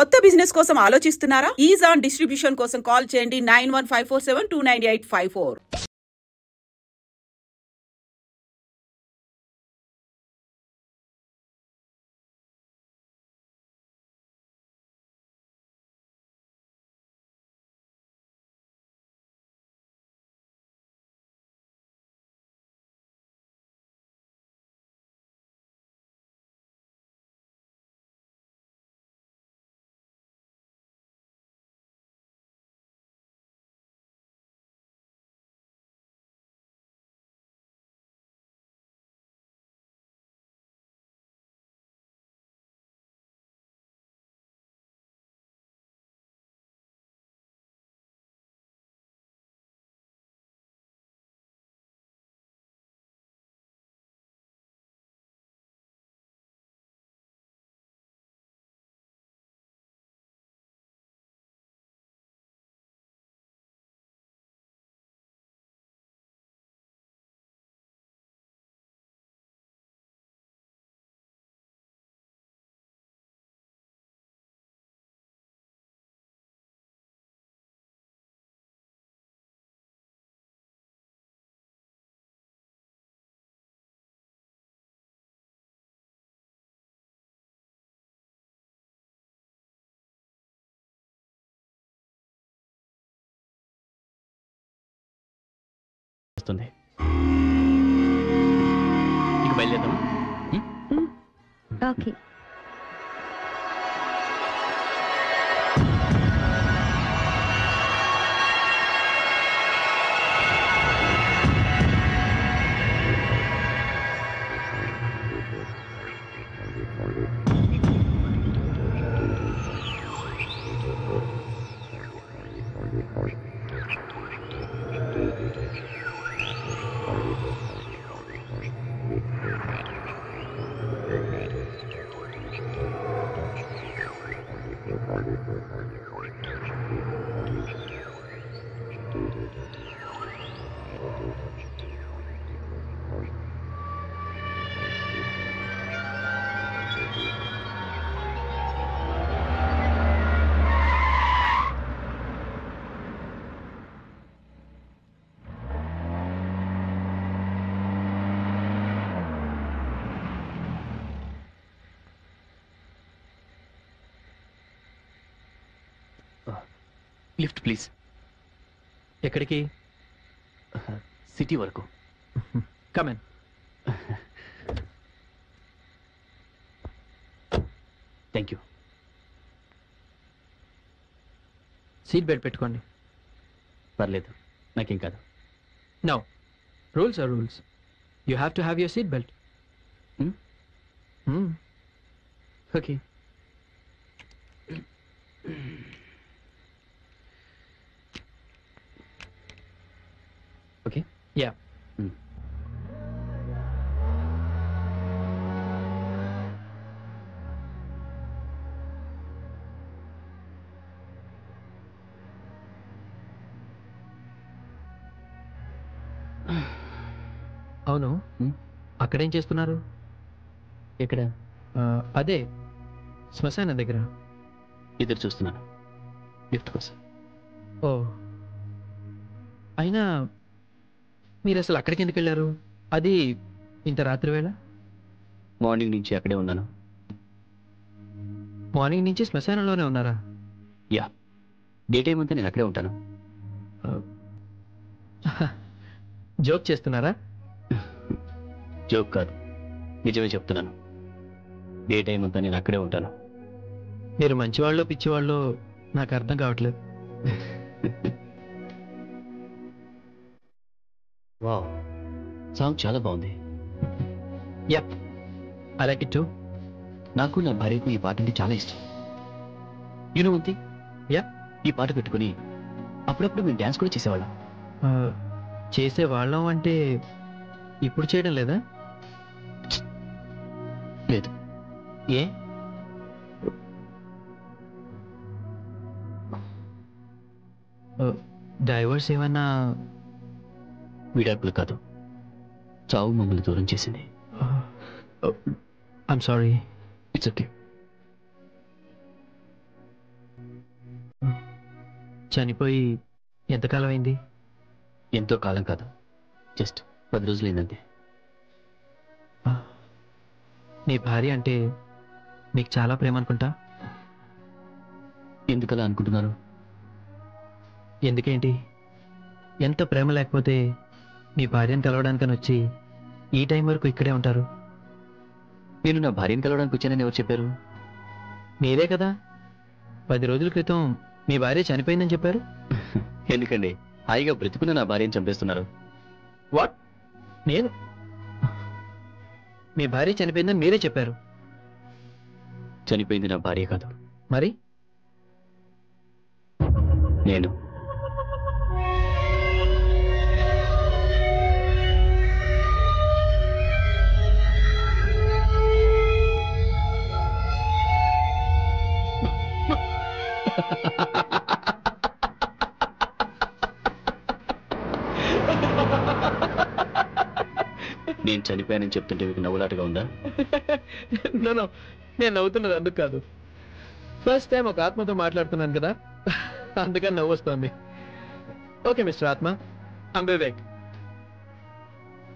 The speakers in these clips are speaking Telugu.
కొత్త బిజినెస్ కోసం ఆలోచిస్తున్నారా? ఈజ్ ఆన్ డిస్ట్రిబ్యూషన్ కోసం కాల్ చేయండి 9154729854. ఇక బయలుదేరదామా? ఓకే. Lift please. ఎక్కడికి? సిటీ వరకు. Come in. Thank you. Seat belt పెట్టుకోండి. పర్లేదు, నాకేం కాదు. No, rules are rules. You have to have your seat belt. Okay. Okay. Yeah. అవును, అక్కడేం చేస్తున్నారు? ఎక్కడ? అదే శ్మశానం దగ్గర. ఎదురు చూస్తున్నాను లిఫ్ట్ కోసం. ఓ, అయినా మీరు అసలు అక్కడికి ఎందుకు వెళ్ళారు? అది ఇంత రాత్రి వేళ. మార్నింగ్ నుంచి అక్కడే ఉన్నాను. మార్నింగ్ నుంచి శ్మశానంలోనే ఉన్నారా? యా, డే టైం అంతా నేను అక్కడే ఉంటాను. జోక్ చేస్తున్నారా? జోక్ కాదు, నిజమే చెప్తున్నాను. డే టైం అంతా నేను అక్కడే ఉంటాను. మీరు మంచివాళ్ళో పిచ్చివాళ్ళో నాకు అర్థం కావట్లేదు. వావ్, సాంగ్ చాలా బాగుంది. Yeah, I like it to. నాకు నా భార్యకు ఈ పాట అంటే చాలా ఇష్టం. యూనో వన్ థింగ్, యా, ఈ పాట పెట్టుకుని అప్పుడప్పుడు మేము డ్యాన్స్ కూడా చేసేవాళ్ళం. చేసేవాళ్ళం అంటే ఇప్పుడు చేయడం లేదా? లేదు. ఏ? డైవర్స్ ఏమన్నా? విడాకులు కాదు, చావు మమ్మల్ని దూరం చేసింది. I'm sorry. It's okay. చనిపోయి ఎంతకాలం అయింది? ఎంతో కాలం కాదు, జస్ట్ 10 రోజులైందంతే. నీ భార్య అంటే నీకు చాలా ప్రేమ అనుకుంటా. ఎందుకలా అనుకుంటున్నారు? ఎందుకేంటి? ఎంత ప్రేమ లేకపోతే మీ భార్యను కలవడానికని వచ్చి ఈ టైం వరకు ఇక్కడే ఉంటారు. నేను నా భార్యను కలవడానికి వచ్చానని ఎవరు చెప్పారు? మీరే కదా 10 రోజుల క్రితం మీ భార్య చనిపోయిందని చెప్పారు. ఎందుకండి హాయిగా బ్రతుకున్న నా భార్యను చంపేస్తున్నారు? వాట్? నేను మీ భార్య చనిపోయిందని మీరే చెప్పారు. చనిపోయింది నా భార్య కాదు, మరి నేను. నేను చనిపోయానని చెప్తుంటే మీకు నవ్వులాటగా ఉందా? నో, నేను నవ్వుతున్నది అందుకు కాదు. ఫస్ట్ టైం ఒక ఆత్మతో మాట్లాడుతున్నాను కదా, అందుకని నవ్వు వస్తుంది. ఓకే మిస్టర్ ఆత్మ, ఐమ్ వివేక్.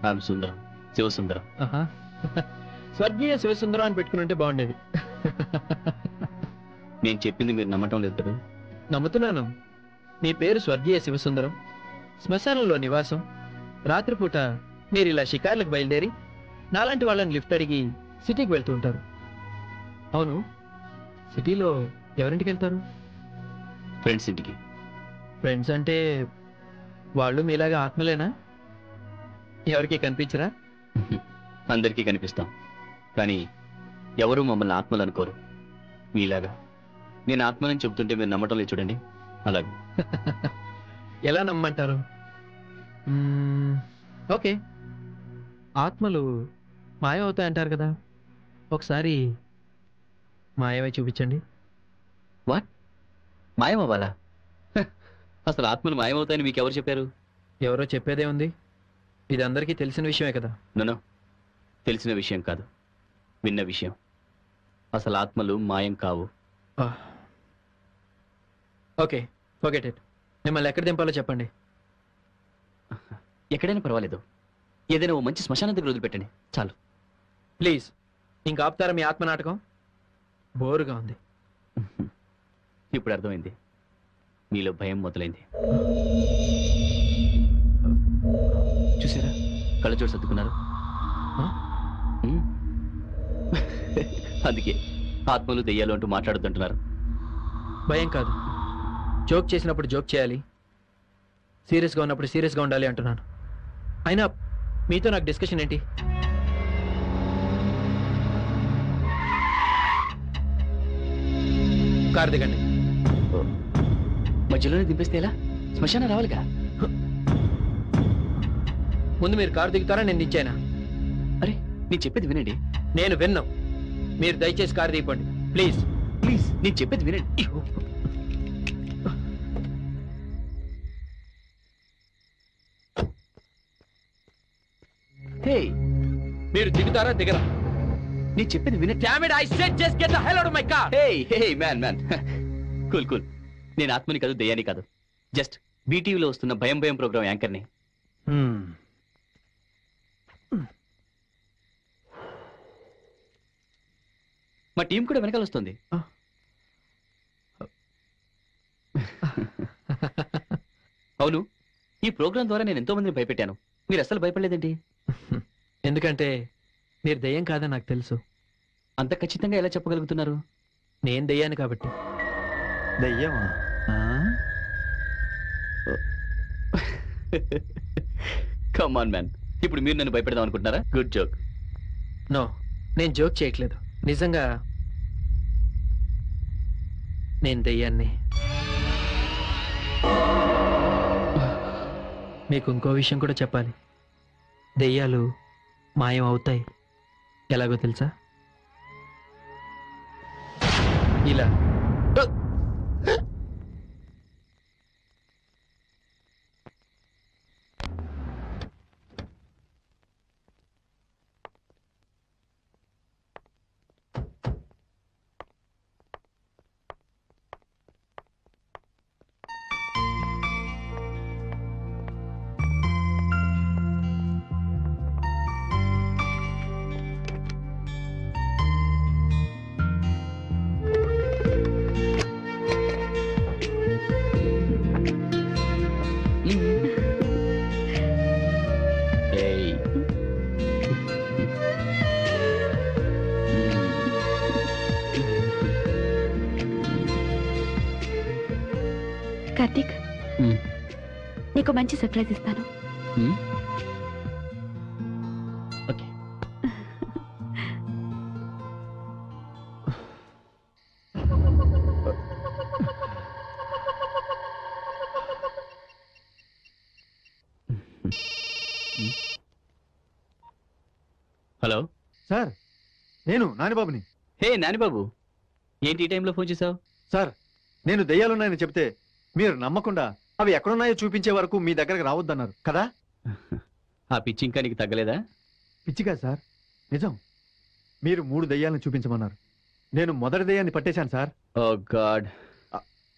ఐఎమ్ సుందరం, శివసుందరం. స్వర్గీయ శివసుందరం అని పెట్టుకుని ఉంటే బాగుండేది. నేను చెప్పింది మీరు నమ్మటం లేదు కదా? నమ్ముతున్నాను. నీ పేరు స్వర్గీయ శివసుందరం, శ్మశానంలో నివాసం, రాత్రిపూట మీరు ఇలా షికార్లకు బయలుదేరి నాలాంటి వాళ్ళని లిఫ్ట్ అడిగి సిటీకి వెళ్తూ ఉంటారు. అవును, సిటీలో ఎవరింటికి వెళ్తారు? ఫ్రెండ్స్ ఇంటికి. ఫ్రెండ్స్ అంటే వాళ్ళు మీలాగా ఆత్మలేనా? ఎవరికి కనిపించరా? అందరికీ కనిపిస్తాం, కానీ ఎవరు మమ్మల్ని ఆత్మలు అనుకోరు. మీలాగా నేను ఆత్మని చెబుతుంటే మీరు నమ్మటం లేదు చూడండి, అలాగే. ఎలా నమ్మంటారు? ఓకే, ఆత్మలు మాయమవుతాయంటారు కదా, ఒకసారి మాయమై చూపించండి. వాట్? మాయమవ్వాలా? అసలు ఆత్మలు మాయమవుతాయని మీకు ఎవరు చెప్పారు? ఎవరో చెప్పేదే ఉంది, ఇది అందరికీ తెలిసిన విషయమే కదా. నో, తెలిసిన విషయం కాదు, విన్న విషయం. అసలు ఆత్మలు మాయం కావు. Okay, forget it. మిమ్మల్ని ఎక్కడ దింపాలో చెప్పండి. ఎక్కడైనా పర్వాలేదు, ఏదైనా ఓ మంచి శ్మశానం దగ్గర వదిలిపెట్టండి చాలు. ప్లీజ్, ఇంకా ఆపుతారా మీ ఆత్మ నాటకం? బోరుగా ఉంది. ఇప్పుడు అర్థమైంది, మీలో భయం మొదలైంది. చూసారా, కళ్ళజోడు సర్దుకున్నారు. అందుకే ఆత్మలు దెయ్యాలు అంటూ మాట్లాడొద్దంటున్నారు. భయం కాదు, జోక్ చేసినప్పుడు జోక్ చేయాలి, సీరియస్గా ఉన్నప్పుడు సీరియస్గా ఉండాలి అంటున్నాను. అయినా మీతో నాకు డిస్కషన్ ఏంటి? కారు దిగండి. మధ్యలోనే దింపేస్తే ఎలా? శ్మశానం రావాలిగా. ముందు మీరు కారు దిగుతారా, నేను దించానా? అరే, నేను చెప్పేది వినండి. నేను విన్నాం, మీరు దయచేసి కారు దిగిపోండి ప్లీజ్. ప్లీజ్, నేను చెప్పేది వినండి. హే, మీరు దిగుతారా దిగరా? నేను చెప్పేది వినండి. Damn it, I said just get the hell out of my car. Hey man cool. నేను ఆత్మని కాదు, దయ్యాని కాదు, జస్ట్ బీటీవీలో వస్తున్న భయం భయం ప్రోగ్రామ్ యాంకర్ని. మా టీం కూడా వెనకాల వస్తుంది. అవును, ఈ ప్రోగ్రాం ద్వారా నేను ఎంతో మందిని భయపెట్టాను, మీరు అస్సలు భయపడలేదేంటి? ఎందుకంటే మీరు దెయ్యం కాదని నాకు తెలుసు. అంత ఖచ్చితంగా ఎలా చెప్పగలుగుతున్నారు? నేను దెయ్యాను కాబట్టి. దయ్యమా? కమ్ ఆన్ మ్యాన్, ఇప్పుడు మీరు నన్ను భయపెడదాం అనుకుంటున్నారా? Good joke. నో, నేను జోక్ చేయట్లేదు, నిజంగా నేను దెయ్యాన్ని. మీకు ఇంకో విషయం కూడా చెప్పాలి. దెయ్యాలు మాయం అవుతాయి, ఎలాగో తెలుసా? ఇలా. కార్తీక్, ఉమ్, నీకు మంచి సర్ప్రైజ్ ఇస్తాను. ఉమ్. ఓకే. హలో సార్, నేను నానిబాబుని. హే నానిబాబు, ఏంటి ఈ టైంలో ఫోన్ చేసావు? సార్, నేను దెయ్యాలున్నాయని చెప్తే మీరు నమ్మకుండా అవి ఎక్కడున్నాయో చూపించే వరకు మీ దగ్గరకు రావద్దన్నారు కదా. ఆ పిచ్చి ఇంకా నీకు తగ్గలేదా? పిచ్చిగా సార్, నిజం. మీరు 3 దెయ్యాలను చూపించమన్నారు. నేను మొదటి దెయ్యాన్ని పట్టేశాను సార్. Oh god.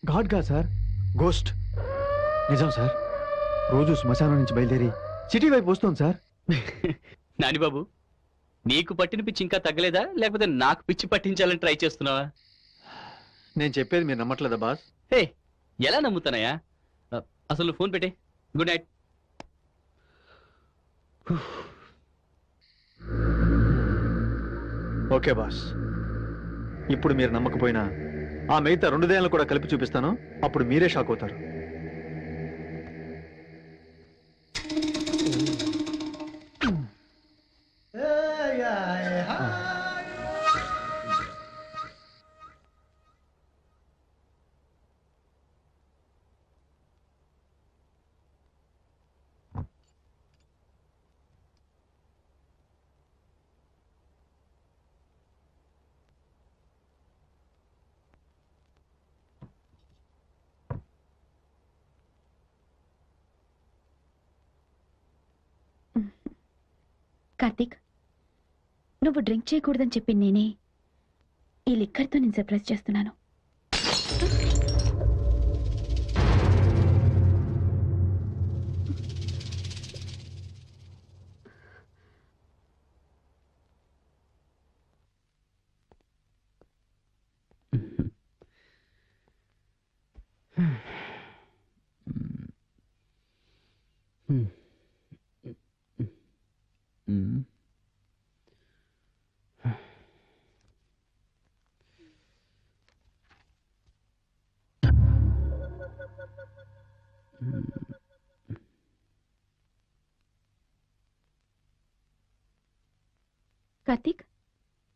గాడ్గా సార్, గోస్ట్. నిజం సార్, రోజు శ్మశానం నుంచి బయలుదేరి సిటీ వైపు వస్తుంది సార్. నానిబాబు, నీకు పట్టిన పిచ్చి ఇంకా తగ్గలేదా, లేకపోతే నాకు పిచ్చి పట్టించాలని ట్రై చేస్తున్నావా? నేను చెప్పేది మీరు నమ్మట్లేదా బాస్? హే, ఎలా నమ్ముతానయ్యా? అసలు నువ్వు ఫోన్ పెట్టే. Good night. ఓకే బాస్, ఇప్పుడు మీరు నమ్మకపోయినా ఆ మిగతా 2 దెయ్యాలను కూడా కలిపి చూపిస్తాను. అప్పుడు మీరే షాక్ అవుతారు. కార్తీక్, నువ్వు డ్రింక్ చేయకూడదని చెప్పి నేనే ఈ లిక్కర్తో నేను సర్ప్రైజ్ చేస్తున్నాను. కార్తీక్,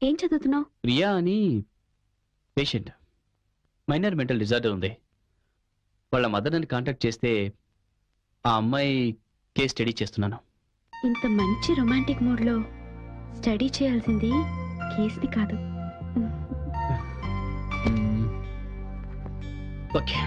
ఏం చదువుతున్నావు? రియా అని పేషెంట్, మైనర్ మెంటల్ డిజార్డర్ ఉంది. వాళ్ళ మదర్ నన్ను కాంటాక్ట్ చేస్తే ఆ అమ్మాయి కేస్ స్టడీ చేస్తున్నాను. ఇంత మంచి రొమాంటిక్ మూడ్లో స్టడీ చేయాల్సింది కేస్ని కాదు. ఓకే.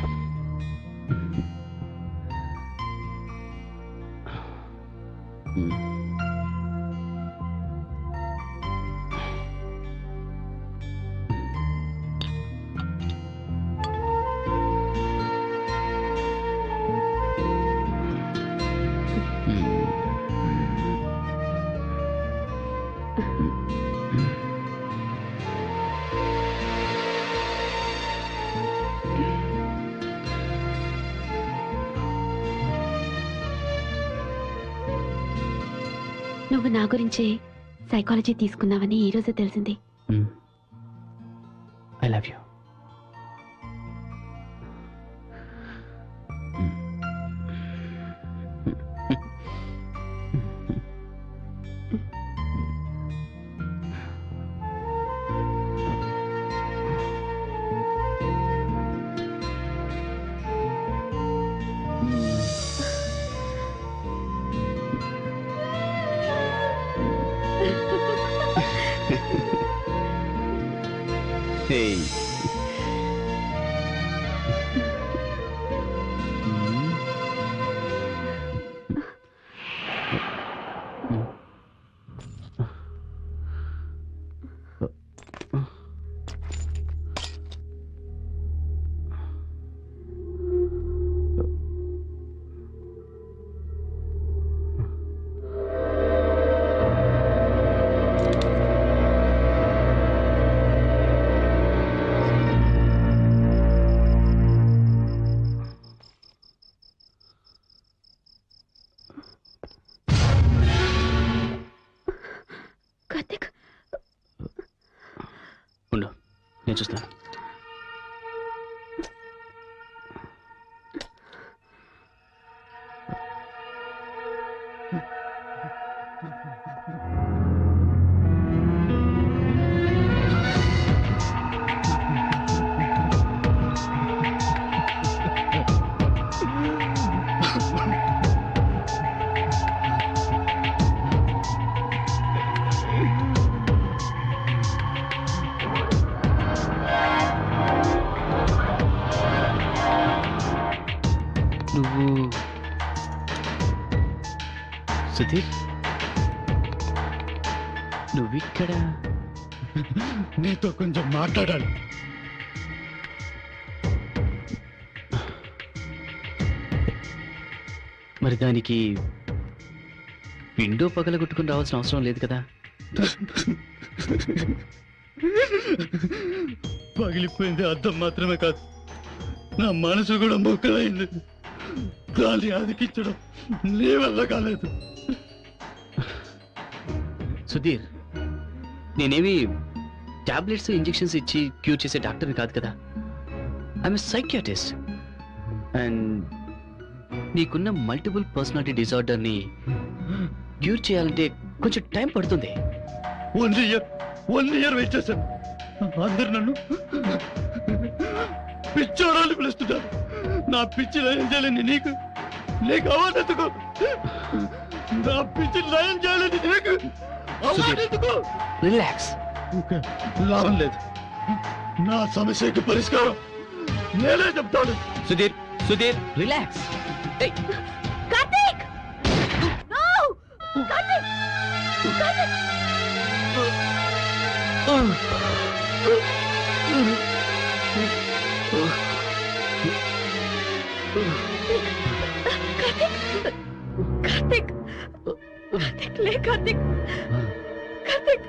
నువ్వు నా గురించే సైకాలజీ తీసుకున్నావని ఈ రోజే తెలిసింది. I love you. Hey. Karthik, ఉండు, నేను చూస్తాను. నువ్వు సుధీర్, నువ్విక్కడ? నీతో కొంచెం మాట్లాడాలి. మరి దానికి విండో పగలగొట్టుకుని రావాల్సిన అవసరం లేదు కదా. పగిలిపోయింది అద్దం మాత్రమే కాదు, నా మనసు కూడా మొక్కలైంది. దాన్ని అదికించడం నీ వల్ల కాలేదు. సుధీర్, నేనేమి టాబ్లెట్స్ ఇంజెక్షన్స్ ఇచ్చి క్యూర్ చేసే డాక్టర్ని కాదు కదా. I'm psychiatrist. అండ్ నీకున్న మల్టిపుల్ పర్సనాలిటీ డిజార్డర్ని క్యూర్ చేయాలంటే కొంచెం టైం పడుతుంది. 1 year వెయిట్ చేశాను. అందరు నన్ను పిచ్చోరాలు పిలుస్తున్నారు. నా పిచ్చి నయం చేయాలని నీకు అవార్డు ఎందుకు? నా పిచ్చి నయం చేయాలని నీకు అవార్డు ఎందుకు? రిలాక్స్. లాభం లేదు. నా సమస్యకి పరిష్కారం నేనే చెప్తాను. సుధీర్ రిలాక్స్. కార్తీక్! No! కార్తీక్! కార్తీక్! కార్తీక్! కార్తీక్ లే కార్తీక్! కార్తీక్!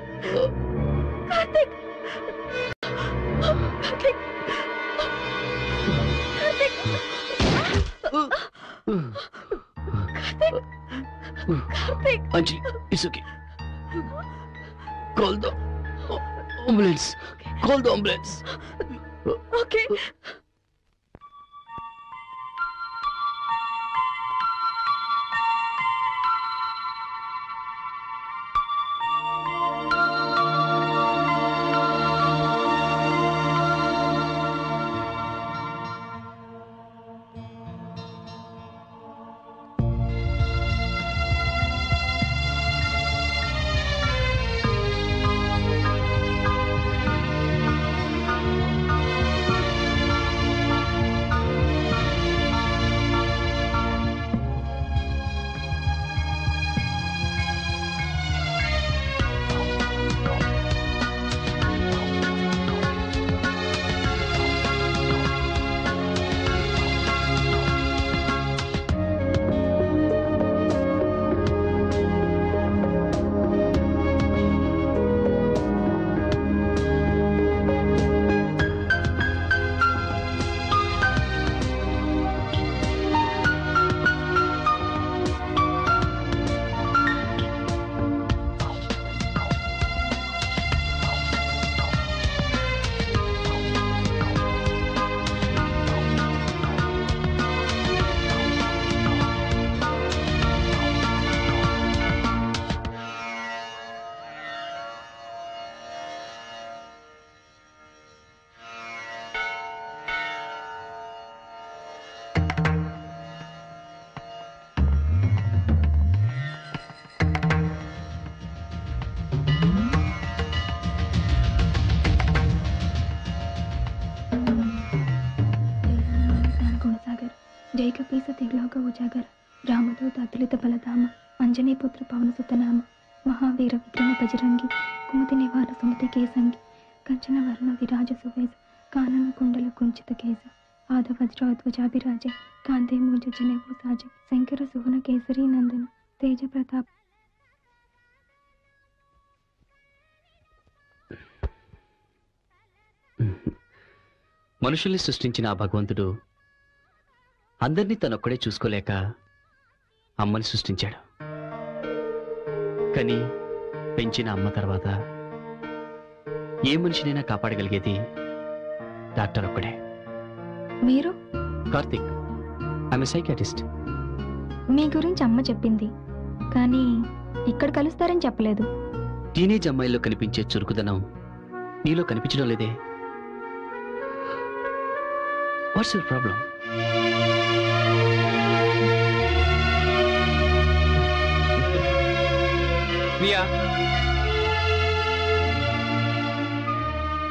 కార్తీక్! కార్తీక్! కార్తీక్! అంజలి, it's okay. Call the ambulance. Call the ambulance. Okay. जय कपीस तिग्लोक उजागर रामदूत अतुलित बलधाम अंजनीपुत्र पवनसुतनाम महावीर विक्रम बजरंगी कुमति निवार सुमति केसंगी कंचन वर्ण विराज सुवेश कानन कुंडल कुंचित केस आद वज्रोध्वजाभिराज कांते मूज जनेऊ साज शंकर सुवन केसरी नंदन तेज प्रताप మనుషుల్ని సృష్టించిన ఆ భగవంతుడు అందరినీ తనొక్కడే చూసుకోలేక అమ్మని సృష్టించాడు. కానీ పెంచిన అమ్మ తర్వాత ఏ మనిషినైనా కాపాడగలిగేది డాక్టర్ ఒక్కడే. మీరు? Karthik, I'm a psychiatrist. మీ గురించి అమ్మ చెప్పింది, కానీ ఇక్కడ కలుస్తారని చెప్పలేదు. టీనేజ్ అమ్మాయిల్లో కనిపించే చురుకుదనం నీలో కనిపించడం లేదే. What's your problem?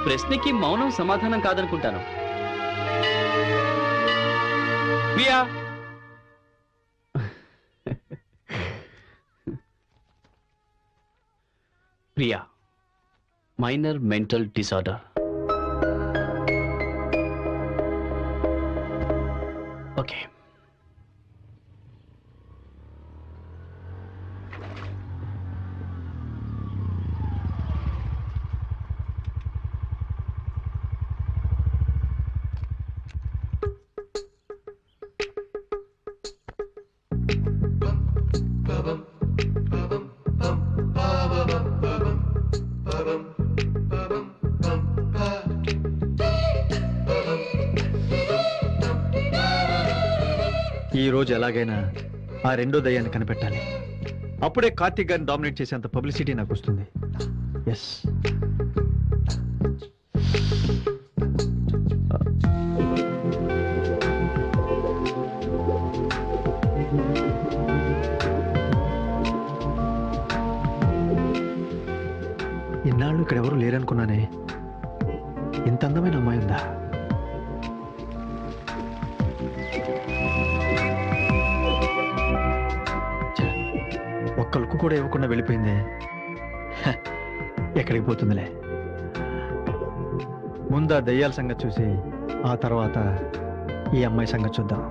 ప్రశ్నకి మౌనం సమాధానం కాదనుకుంటాను. Priya, minor mental disorder. Okay. ఈ రోజు ఎలాగైనా ఆ రెండో దయ్యాన్ని కనిపెట్టాలి. అప్పుడే కార్తీక్ గారిని డామినేట్ చేసేంత పబ్లిసిటీ నాకు వస్తుంది. ఎస్. ఇన్నాళ్ళు ఇక్కడ ఎవరు లేరనుకున్నానే. ఇంత అందమైన అమ్మాయి ఉందా? ఒక్క లుక్కు కూడా ఇవ్వకుండా వెళ్ళిపోయిందే. ఎక్కడికి పోతుందిలే. ముందు ఆ దయ్యాల సంగతి చూసి ఆ తర్వాత ఈ అమ్మాయి సంగతి చూద్దాం.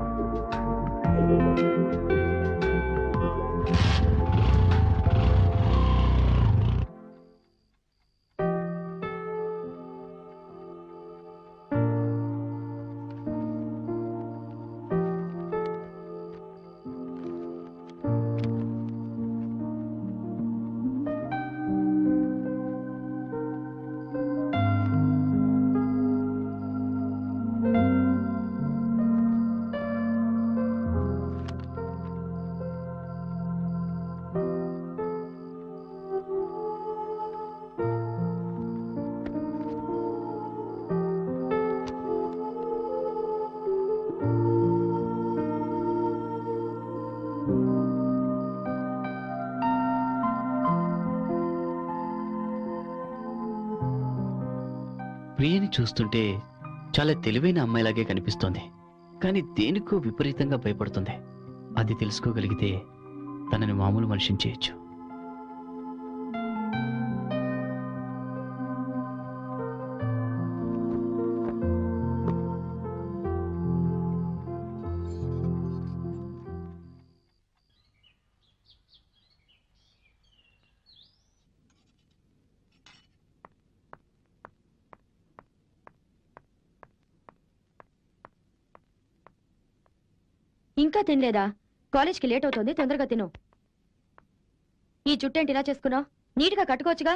ప్రియని చూస్తుంటే చాలా తెలివైన అమ్మాయిలాగే కనిపిస్తోంది. కానీ దేనికో విపరీతంగా భయపడుతుంది. అది తెలుసుకోగలిగితే తనని మామూలు మనిషిని చేయొచ్చు. ఇంకా తినలేదా? కాలేజ్కి లేట్ అవుతుంది, తొందరగా తిను. ఈ చుట్టేంటి ఇలా చేసుకున్నావు? నీట్గా కట్టుకోవచ్చుగా.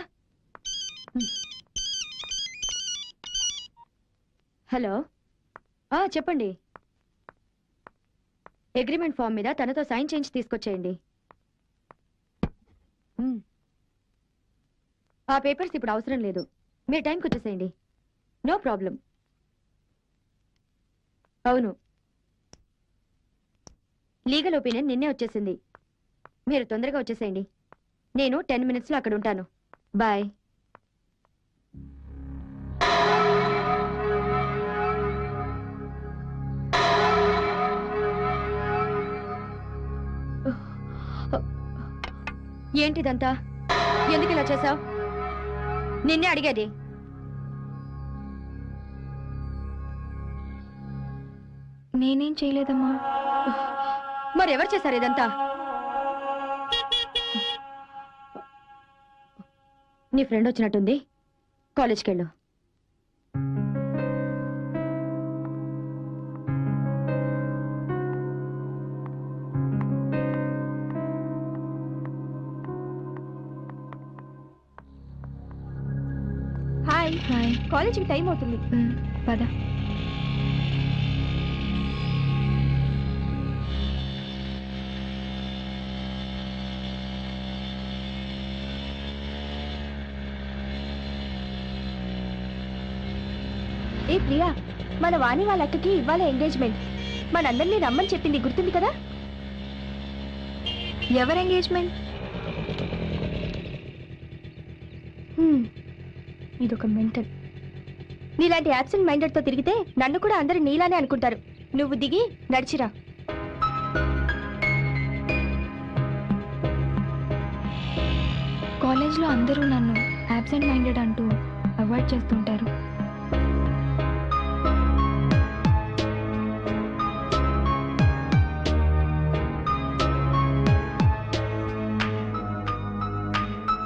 హలో, చెప్పండి. అగ్రిమెంట్ ఫామ్ మీద తనతో సైన్ చేయించి తీసుకొచ్చేయండి. ఆ పేపర్స్ ఇప్పుడు అవసరం లేదు, మీరు టైంకి వచ్చేసేయండి. No problem. అవును, లీగల్ ఒపీనియన్ నిన్నే వచ్చేసింది. మీరు తొందరగా వచ్చేసేయండి. నేను 10 minutesలో అక్కడ ఉంటాను. బాయ్. ఏంటిదంతా? ఎందుకు ఇలా చేశావు? నిన్నే అడిగేది. నేనేం చేయలేదమ్మా. మరెవరు చేశారు ఇదంతా? నీ ఫ్రెండ్ వచ్చినట్టుంది, కాలేజ్కి వెళ్ళు. హాయ్. హాయ్. కాలేజ్కి టైం అవుతుంది. పద. ఏ ప్రియా, మన వాణి వాళ్ళ అక్కకి ఇవ్వాలి ఎంగేజ్మెంట్. మనందరినీ రమ్మని చెప్పింది, గుర్తుంది కదా? ఎవరు ఎంగేజ్మెంట్? ఇదొక మెంటల్. నీలాంటి యాబ్సెంట్ మైండెడ్తో తిరిగితే నన్ను కూడా అందరూ నీలానే అనుకుంటారు. నువ్వు దిగి నడిచిరా. కాలేజ్లో అందరూ నన్ను యాబ్సెంట్ మైండెడ్ అంటూ అవాయిడ్ చేస్తుంటారు.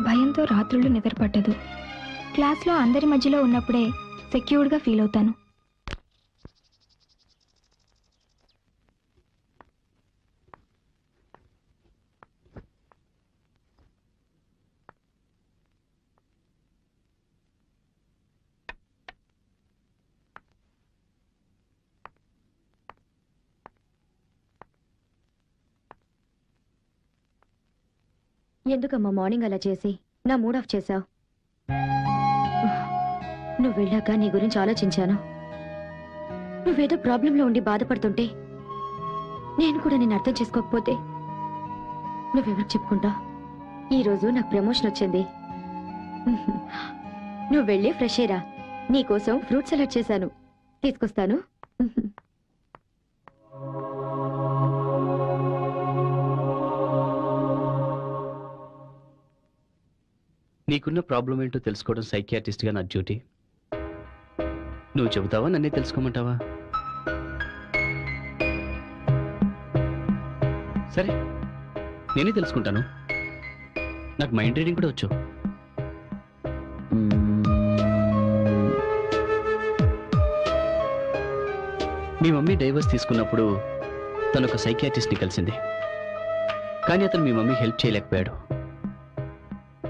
భయంతో రాత్రులు నిద్రపట్టదు. క్లాస్లో అందరి మధ్యలో ఉన్నప్పుడే సెక్యూర్డ్గా ఫీల్ అవుతాను. ఎందుకమ్మా మార్నింగ్ అలా చేసి నా మూడ్ ఆఫ్ చేశావు? నువ్వు వెళ్ళాక నీ గురించి ఆలోచించాను. నువ్వేదో ప్రాబ్లంలో ఉండి బాధపడుతుంటే నేను కూడా నేను అర్థం చేసుకోకపోతే నువ్వెవరికి చెప్పుకుంటా? ఈరోజు నాకు ప్రమోషన్ వచ్చింది. నువ్వు వెళ్ళి ఫ్రెష్ అయ్యరా. నీకోసం ఫ్రూట్ సలాడ్ చేశాను, తీసుకొస్తాను. నీకున్న ప్రాబ్లం ఏంటో తెలుసుకోవడం సైకియాట్రిస్ట్గా నా డ్యూటీ. నువ్వు చెబుతావా, నన్నే తెలుసుకోమంటావా? సరే, నేనే తెలుసుకుంటాను. నాకు మైండ్ రీడింగ్ కూడా వచ్చు. మీ మమ్మీ డైవర్స్ తీసుకున్నప్పుడు తను ఒక సైకియాట్రిస్ట్ని కలిసింది. కానీ అతను మీ మమ్మీకి హెల్ప్ చేయలేకపోయాడు.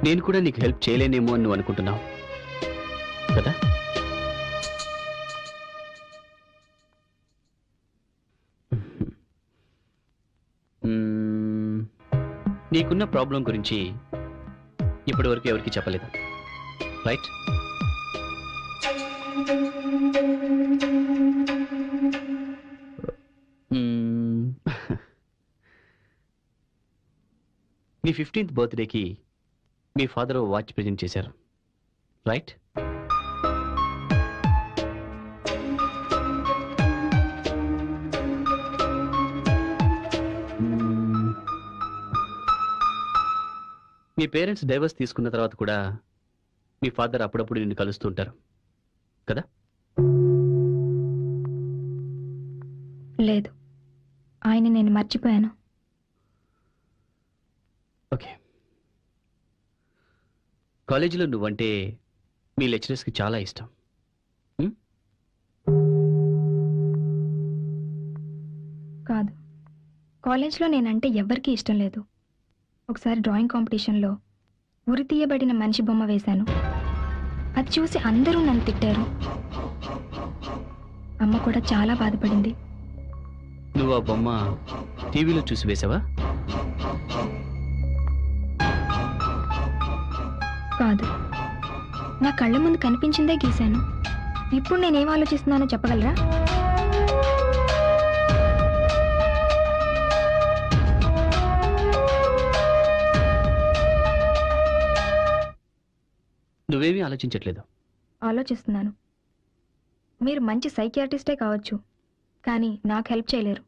నేను కూడా నీకు హెల్ప్ చేయలేనేమో అని నువ్వు అనుకుంటున్నావు కదా? నీకున్న ప్రాబ్లం గురించి ఇప్పటి వరకు ఎవరికి చెప్పలేదు, రైట్? నీ 15th బర్త్డేకి మీ ఫాదర్ వాచ్ ప్రెజెంట్ చేశారు, రైట్? మీ పేరెంట్స్ డైవర్స్ తీసుకున్న తర్వాత కూడా మీ ఫాదర్ అప్పుడప్పుడు నిన్ను కలుస్తూ ఉంటారు కదా? లేదు, ఆయన నేను మర్చిపోయాను. ఓకే. కాలేజీలో నువ్వంటే మీ లెక్చరర్స్కి చాలా ఇష్టం. కాదు, కాలేజ్లో నేనంటే ఎవ్వరికీ ఇష్టం లేదు. ఒకసారి డ్రాయింగ్ కాంపిటీషన్లో ఉరి తీయబడిన మనిషి బొమ్మ వేశాను. అది చూసి అందరూ నన్ను తిట్టారు. అమ్మ కూడా చాలా బాధపడింది. నువ్వు ఆ బొమ్మ టీవీలో చూసి వేసావా? కాదు, నా కళ్ళ ముందు కనిపించిందే గీశాను. ఇప్పుడు నేనేం ఆలోచిస్తున్నానో చెప్పగలరా? నువ్వేమీ ఆలోచించట్లేదు. ఆలోచిస్తున్నాను. మీరు మంచి సైకియాట్రిస్టే కావచ్చు, కానీ నాకు హెల్ప్ చేయలేరు.